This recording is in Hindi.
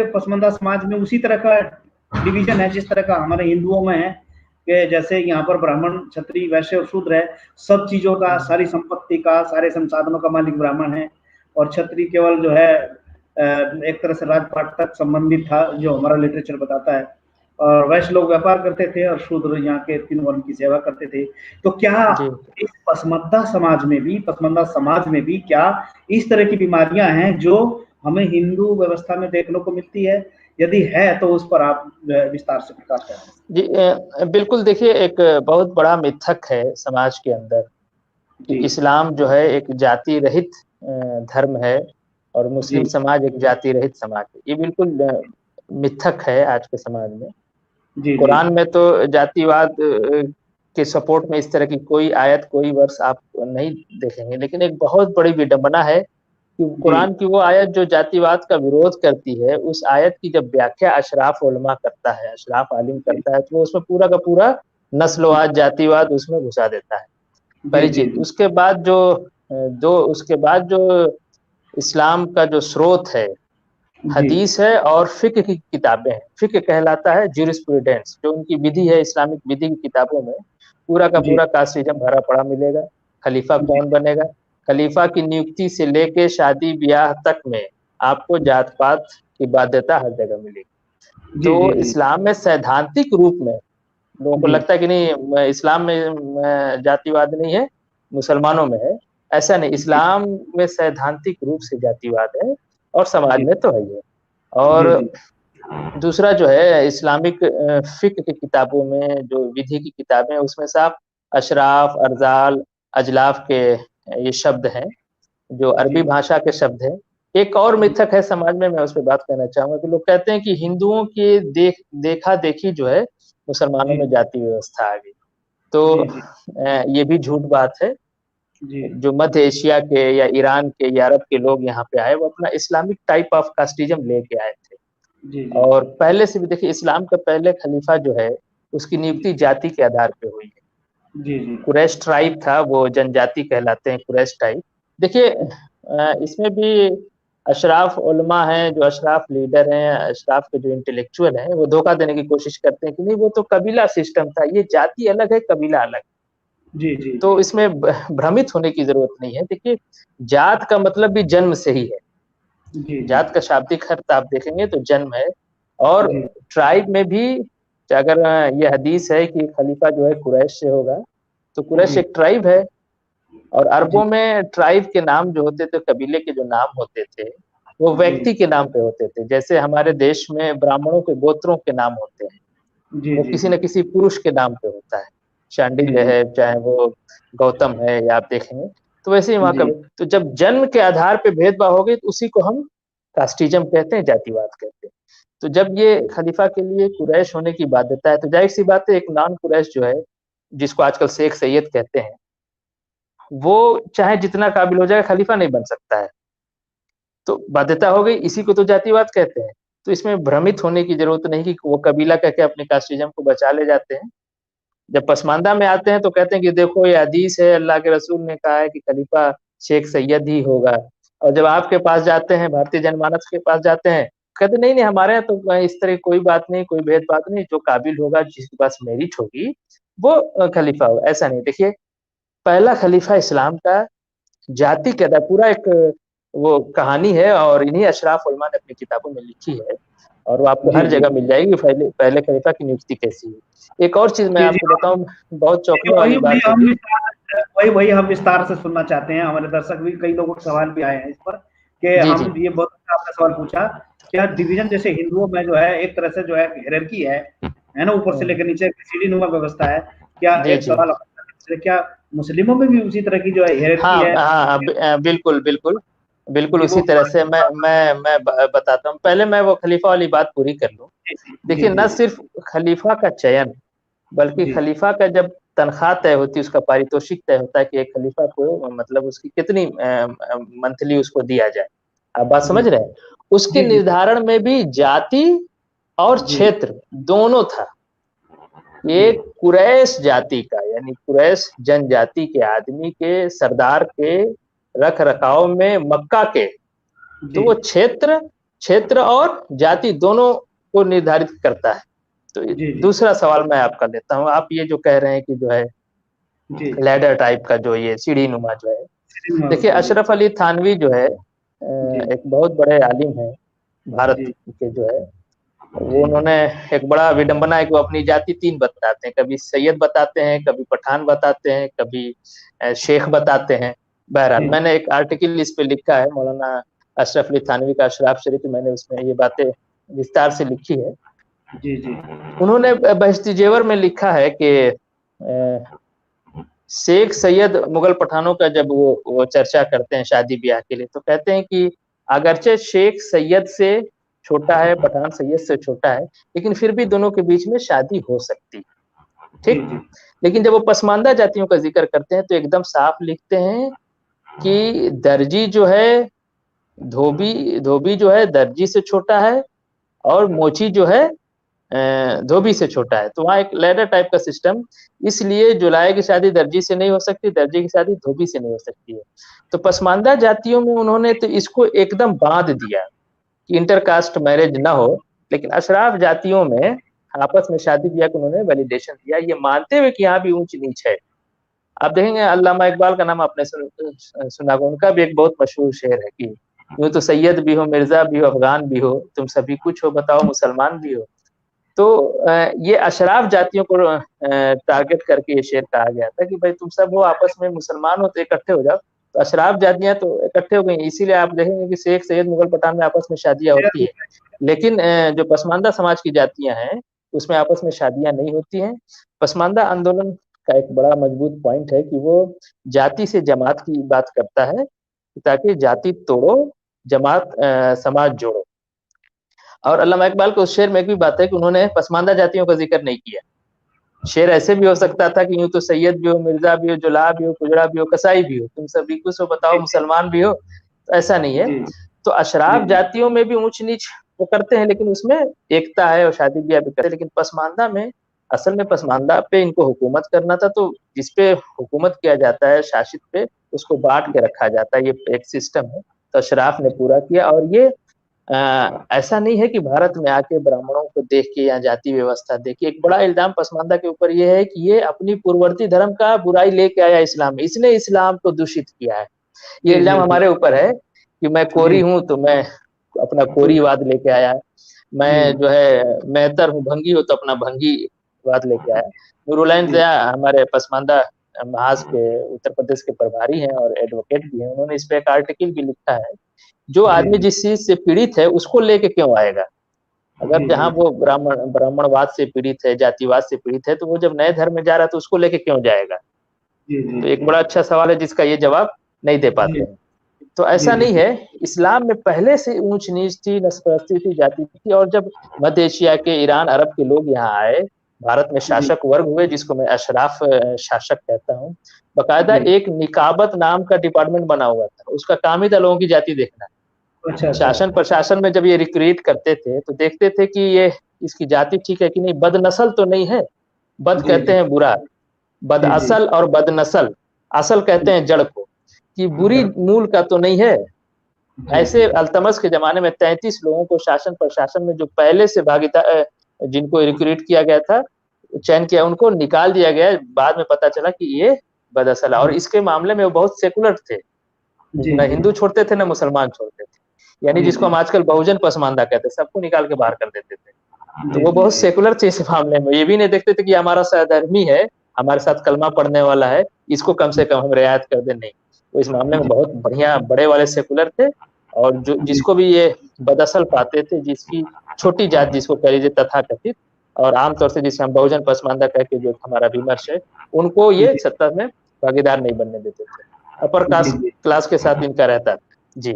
पसमानदा समाज में उसी तरह का डिवीजन है जिस तरह का हमारे हिंदुओं में है, कि जैसे यहाँ पर ब्राह्मण, क्षत्रिय, वैश्य और शूद्र है। सब चीजों का, सारी संपत्ति का, सारे संसाधनों का मालिक ब्राह्मण है, और क्षत्रिय केवल जो है एक तरह से राजपाट तक संबंधित था, जो हमारा लिटरेचर बताता है। और वैश्य लोग व्यापार करते थे और शूद्र यहाँ के 3 वर्ण की सेवा करते थे। तो क्या इस पसमानदा समाज में भी क्या इस तरह की बीमारियां हैं जो हमें हिंदू व्यवस्था में देखने को मिलती है? यदि है तो उस पर आप विस्तार से प्रकाश करें। जी बिल्कुल। देखिए, एक बहुत बड़ा मिथक है समाज के अंदर कि इस्लाम जो है एक जाति रहित धर्म है और मुस्लिम समाज एक जाति रहित समाज है। ये बिल्कुल मिथक है आज के समाज में। कुरान में तो जातिवाद के सपोर्ट में इस तरह की कोई आयत, कोई वर्ष आप नहीं देखेंगे, लेकिन एक बहुत बड़ी विडंबना है कि कुरान की वो आयत जो जातिवाद का विरोध करती है, उस आयत की जब व्याख्या अशराफ उलमा करता है, अशराफ आलिम करता है, तो वो उसमें पूरा का पूरा नस्लवाद, जातिवाद उसमें घुसा देता है। पहली चीज। उसके बाद जो इस्लाम का जो स्रोत है, हदीस है और फिक्र की किताबें हैं। फिक्र कहलाता है ज्यूरिस्प्रूडेंस, जो उनकी विधि है, इस्लामिक विधि की किताबों में पूरा का पूरा कास्टिज्म भरा पड़ा मिलेगा। खलीफा कौन बनेगा, खलीफा की नियुक्ति से लेके शादी ब्याह तक में आपको जात पात की बाध्यता हर जगह मिलेगी। तो इस्लाम में सैद्धांतिक रूप में लोगों को लगता है कि नहीं, इस्लाम में जातिवाद नहीं है, मुसलमानों में है। ऐसा नहीं, इस्लाम में सैद्धांतिक रूप से जातिवाद है और समाज में तो है ही है। और दूसरा जो है, इस्लामिक फिक्र की किताबों में जो विधि की किताबें हैं, उसमें साफ अशराफ, अर्जाल, अजलाफ के ये शब्द हैं, जो अरबी भाषा के शब्द हैं। एक और मिथक है समाज में, मैं उस पर बात करना चाहूंगा कि लोग कहते हैं कि हिंदुओं की देखा देखी जो है मुसलमानों में जाति व्यवस्था आ गई। तो ये भी झूठ बात है। जो मध्य एशिया के या ईरान के या अरब के लोग यहाँ पे आए, वो अपना इस्लामिक टाइप ऑफ कास्टिज्म लेके आए थे। और पहले से भी देखिए, इस्लाम का पहले खलीफा जो है उसकी नियुक्ति जाति के आधार पे हुई है। कुरैश ट्राइब था, वो जनजाति कहलाते हैं, कुरैश ट्राइब। देखिए, इसमें भी अशराफ उलमा हैं, जो अशराफ लीडर हैं, अशराफ के जो इंटेलेक्चुअल हैं, वो धोखा देने की कोशिश करते हैं कि नहीं, वो तो कबीला सिस्टम था, ये जाति अलग है, कबीला अलग। तो इसमें भ्रमित होने की जरूरत नहीं है। देखिए, जात का मतलब भी जन्म से ही है। जात का शाब्दिक अर्थ आप देखेंगे तो जन्म है। और ट्राइब में भी अगर ये हदीस है कि खलीफा जो है कुरैश से होगा, तो कुरैश एक ट्राइब है। और अरबों में ट्राइब के नाम जो होते थे, कबीले के जो नाम होते थे, वो व्यक्ति के नाम पे होते थे। जैसे हमारे देश में ब्राह्मणों के गोत्रों के नाम होते हैं, वो किसी न किसी पुरुष के नाम पे होता है। शांडिल्य है, चाहे वो गौतम है, या आप देखेंगे तो वैसे ही वहां का। तो जब जन्म के आधार पे भेदभाव हो गई, तो उसी को हम कास्टिज्म कहते हैं, जातिवाद कहते हैं। तो जब ये खलीफा के लिए कुरैश होने की बाध्यता है, तो जाहिर सी बात है एक नॉन कुरैश जो है, जिसको आजकल शेख सैयद कहते हैं, वो चाहे जितना काबिल हो जाए खलीफा नहीं बन सकता है। तो बाध्यता हो गई, इसी को तो जातिवाद कहते हैं। तो इसमें भ्रमित होने की जरूरत नहीं कि वो कबीला कह के अपने कास्टिज्म को बचा ले जाते हैं। जब पसमानदा में आते हैं तो कहते हैं कि देखो ये हदीस है, अल्लाह के रसूल ने कहा है कि खलीफा शेख सैयद ही होगा। और जब आपके पास जाते हैं, भारतीय जनमानस के पास जाते हैं, कहते नहीं नहीं, हमारे यहाँ तो इस तरह कोई बात नहीं, कोई भेदभाव नहीं, जो काबिल होगा, जिसके पास मेरिट होगी, वो खलीफा होगा। ऐसा नहीं। देखिए, पहला खलीफा इस्लाम का जाति के आधार, पूरा एक वो कहानी है, और इन्हीं अशराफ उलमा ने अपनी किताबों में लिखी है, और वो आपको हर जगह मिल जाएगी पहले खलीफा की नियुक्ति कैसी है। एक और चीज मैं आपको बताऊं, बहुत चौंकने वाली बात है। वही हम विस्तार से सुनना चाहते हैं। हमारे दर्शक भी, कई लोगों के सवाल भी आए हैं इस पर, कि हम ये बहुत आपने सवाल पूछा, क्या डिवीजन जैसे हिंदुओं में जो है एक तरह से जो है हायरार्की है ना, ऊपर से लेकर नीचे सीढ़ी नुमा व्यवस्था है। क्या एक सवाल, क्या मुस्लिमों में भी उसी तरह की जो है हायरार्की है? हाँ, बिल्कुल बिल्कुल बिल्कुल उसी तरह से। मैं बताता हूँ। पहले मैं वो खलीफा वाली बात पूरी कर लूँ। देखिए, न सिर्फ खलीफा का चयन, बल्कि खलीफा का जब तनख्वाह तय होती है, उसका पारितोषिक तय होता है कि एक खलीफा को मतलब उसकी कितनी मंथली उसको दिया जाए। आप बात समझ रहे हैं? उसके निर्धारण में भी जाति और क्षेत्र दोनों था। एक कुरैश जाति का, यानी कुरैश जनजाति के आदमी के, सरदार के रख रखाव में मक्का के, तो वो क्षेत्र क्षेत्र और जाति दोनों को निर्धारित करता है। तो दूसरा सवाल मैं आपका लेता हूँ, आप ये जो कह रहे हैं कि जो है लैडर टाइप का जो ये सीढ़ी नुमा जो है, देखिए अशरफ अली थानवी जो है एक बहुत बड़े आलिम है भारत के जो है, वो उन्होंने एक बड़ा विडंबना है कि वो अपनी जाति 3 बताते हैं, कभी सैयद बताते हैं, कभी पठान बताते हैं, कभी शेख बताते हैं। बहरहाल मैंने एक आर्टिकल इस पे लिखा है, मौलाना अशरफ अली थानवी का अशराफ शरीफ, मैंने उसमें ये बातें विस्तार से लिखी है। उन्होंने बहश्ती जेवर में लिखा है कि शेख सैयद मुगल पठानों का जब वो चर्चा करते हैं शादी ब्याह के लिए, तो कहते हैं कि अगरचे शेख सैयद से छोटा है, पठान सैयद से छोटा है, लेकिन फिर भी दोनों के बीच में शादी हो सकती है, ठीक। लेकिन जब वो पसमानदा जातियों का जिक्र करते हैं तो एकदम साफ लिखते हैं कि दर्जी जो है, धोबी जो है दर्जी से छोटा है, और मोची जो है धोबी से छोटा है। तो वहाँ एक लैडर टाइप का सिस्टम, इसलिए जुलाहे की शादी दर्जी से नहीं हो सकती, दर्जी की शादी धोबी से नहीं हो सकती है। तो पसमानदा जातियों में उन्होंने तो इसको एकदम बांध दिया कि इंटरकास्ट मैरिज ना हो, लेकिन अशराफ जातियों में आपस में शादी ब्याह को उन्होंने वैलिडेशन दिया, ये मानते हुए कि यहाँ भी ऊंच नीच है। आप देखेंगे अल्लामा इकबाल का नाम आपने सुना होगा, उनका भी एक बहुत मशहूर शेर है कि यूं तो सैयद भी हो, मिर्जा भी हो, अफगान भी हो, तुम सभी कुछ हो, बताओ मुसलमान भी हो। तो ये अशराफ जातियों को टारगेट करके ये शेर कहा गया था कि भाई तुम सब हो आपस में मुसलमान हो तो इकट्ठे हो जाओ। तो अशराफ जातियां तो इकट्ठे हो गई, इसीलिए आप देखेंगे कि शेख सैयद मुगल पठान में आपस में शादियां होती है, लेकिन जो पसमानदा समाज की जातियां हैं उसमें आपस में शादियां नहीं होती हैं। पसमानदा आंदोलन का एक बड़ा मजबूत पॉइंट है कि वो जाति से जमात की बात करता है, ताकि जाति तोड़ो जमात समाज जोड़ो। और अल्लामा इकबाल के उस शेर में एक भी बात है कि उन्होंने पसमानदा जातियों का जिक्र नहीं किया। शेर ऐसे भी हो सकता था कि यूं तो सैयद भी हो, मिर्जा भी हो, जुलाह भी हो, कुजड़ा भी हो, कसाई भी हो, तुम सभी कुछ हो, बताओ मुसलमान भी हो। तो ऐसा नहीं है। तो अशराफ जातियों में भी ऊंच नीच वो करते हैं, लेकिन उसमें एकता है और शादी ब्याह भी करते हैं। लेकिन पसमानदा में, असल में पसमानदा पे इनको हुकूमत करना था, तो जिसपे हुकूमत किया जाता है शासित पे, उसको बांट के रखा जाता है, ये एक सिस्टम है। तो अशराफ ने पूरा किया। और ये ऐसा नहीं है कि भारत में आके ब्राह्मणों को देख के या जाति व्यवस्था देख के, एक बड़ा इल्जाम पसमानदा के ऊपर ये है कि ये अपनी पूर्ववर्ती धर्म का बुराई लेके आया इस्लाम में, इसने इस्लाम को दूषित किया है। ये इल्जाम हमारे ऊपर है कि मैं कोरी हूँ तो मैं अपना कोरीवाद लेके आया, मैं जो है मेहतर हूँ, भंगी हो तो अपना भंगीवाद लेके आया। नूरुल्लाह ज़िया हमारे पसमानदा महाज के उत्तर प्रदेश के प्रभारी हैं और एडवोकेट भी हैं, उन्होंने इस पे एक आर्टिकल भी लिखा है, जो आदमी जिस चीज से पीड़ित है उसको लेके क्यों आएगा। अगर जहाँ वो ब्राह्मणवाद से पीड़ित है, जातिवाद से पीड़ित है, तो वो जब नए धर्म में जा रहा है तो उसको लेके क्यों जाएगा। तो एक बड़ा अच्छा सवाल है जिसका ये जवाब नहीं दे पाते हैं। तो ऐसा नहीं है, इस्लाम में पहले से ऊंच नीच थी, नस्लपरस्ती थी, जाति थी। और जब मध्य एशिया के, ईरान, अरब के लोग यहाँ आए, भारत में शासक वर्ग हुए, जिसको मैं अशराफ शासक कहता हूँ, बकायदा एक निकाबत नाम का डिपार्टमेंट बना हुआ था, उसका काम ही था लोगों की जाति देखना। शासन प्रशासन में जब ये रिक्रूट करते थे तो देखते थे कि ये इसकी जाति ठीक है कि नहीं, बदनस्ल तो नहीं है। बद कहते हैं बुरा, बद असल और बदनस्ल, असल कहते हैं जड़ को, कि बुरी मूल का तो नहीं है। ऐसे अल्तमश के जमाने में 33 लोगों को शासन प्रशासन में जो पहले से भागीदार, जिनको रिक्रूट किया गया था, चयन किया, उनको निकाल दिया गया। बाद में पता चला कि ये बदअसल, और इसके मामले में वो बहुत सेकुलर थे, न हिंदू छोड़ते थे न मुसलमान छोड़ते थे, यानी जिसको हम आजकल बहुजन पसमानदा कहते हैं, सबको निकाल के बाहर कर देते थे। तो वो बहुत सेकुलर थे इस मामले में। ये भी नहीं देखते थे कि हमारा सहधर्मी है, हमारे साथ कलमा पढ़ने वाला है, इसको कम से कम हम रियायत कर दे, नहीं। वो इस मामले में बहुत बढ़िया बड़े वाले सेकुलर थे। और जो जिसको भी ये बदअसल पाते थे, जिसकी छोटी जात जिसको कह लीजिए तथाकथित, और आमतौर से जिसे हम बहुजन पसमानदा कह के जो हमारा विमर्श है, उनको ये सत्ता में भागीदार नहीं बनने देते थे। अपर कास्ट क्लास के साथ इनका रहता था। जी।